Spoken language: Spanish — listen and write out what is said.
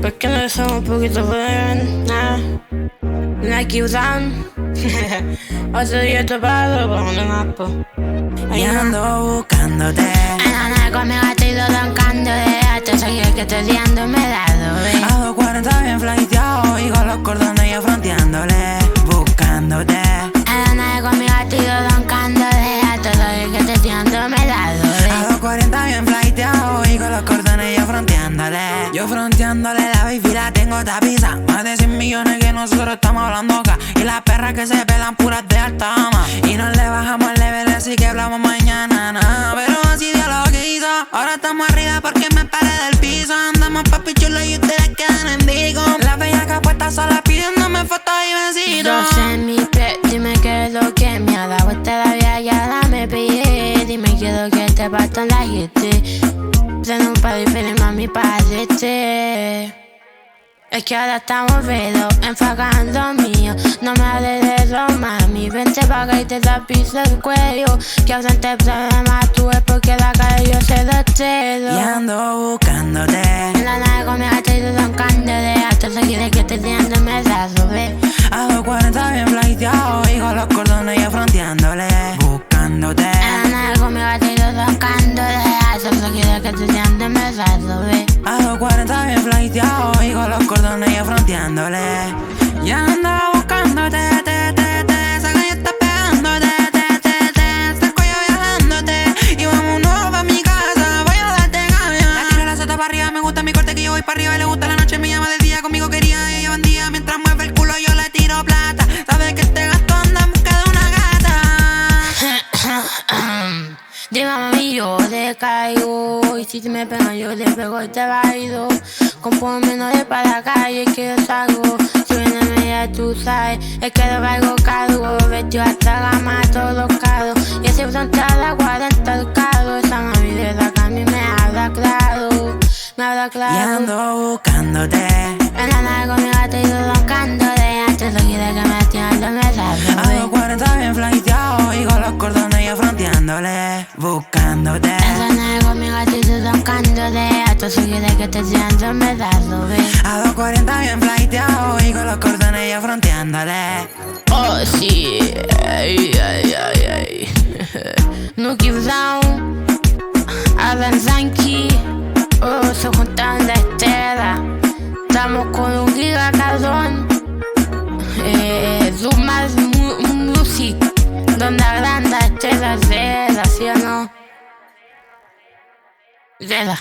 ¿Por qué no somos un poquito buenas? Like you down. Otro día topado con un mapo. Y ando buscándote. Nada, conmigo estoy roncándote. Hasta seguir que estoy liando me da doble. A 240 bien flighteado y con los cordones ya fronteándole. Buscándote. Nada, conmigo estoy roncándote. Hasta seguir que estoy liando me da doble. A 240 bien flighteado y con los cordones ya fronteándole. Yo fronteándole la baby la tengo tapiza. Más de 100 millones que nosotros estamos hablando acá. Y las perras que se pelan puras de alta gama. Y no le bajamos el level, así que hablamos mañana, nah. Pero así de lo que hizo. Ahora estamos arriba porque me paré del piso. Andamos papi chulo y ustedes quedan en digo. La bellaca puesta sola pidiéndome fotos y besitos. Dos en mi pie, dime qué es lo que me ha dado esta la vida, ya la me pillé. Dime qué es lo que te pasó en la gente. Prendo un par de pelis, mami, párate. Es que ahora estamos vedos, enfocando mío. No me hables de eso, mami. Vente pa' acá y te tapizo el cuello. Que ausente problemas tú es porque la cara yo se lo cedo. Y ando buscándote. En la nave conmigo estoy roncándote. Hasta seguir que te tiendo me da sobre. A 240 bien flighteado y con los cordones ya fronteándole. Buscándote. En la nave conmigo estoy roncándote. Hasta seguir que te tiendo me da sobre. A 240 bien flighteado y con los cordones ya fronteándole. Y ando buscándote, esa calle está pegándote, está el cuello viajándote. Y vámonos pa' mi casa, voy a darte caña. La tiro la sota pa' arriba, me gusta mi corte que yo voy pa' arriba. Y le gusta la noche, me llama de día, conmigo quería, ella bandía. Mientras mueve el culo yo le tiro plata. Sabe que este gasto anda en busca de una gata. Dime mami, yo le caigo. Y si me pegan yo le pego y te bailo. Con menores para la calle que yo salgo. Si viene media tú sabes, es que lo valgo cargo. Vestido hasta gama, todos los carros. Y ese frontal a 40 el carro. Esa mami de la que a mí me habla claro. Me habla claro. Y ando buscándote. En la nave conmigo estoy roncándote. Antes de que me atiendo me da A 240 bien flighteado y con los cordones ya fronteándole. Buscándote. En la nave conmigo estoy roncándote. Hasta seguir que te atiendo me da sobre. A 240 bien flighteado y con los cordones ya fronteándole. Oh sí, ay, ay, ay, ay. No give down, Alan Sankey. Oh, se juntan la estela. Estamos con un giga cabrón. Zumas Music, donde agranda estela, Zeda, ¿sí o no? Zeda.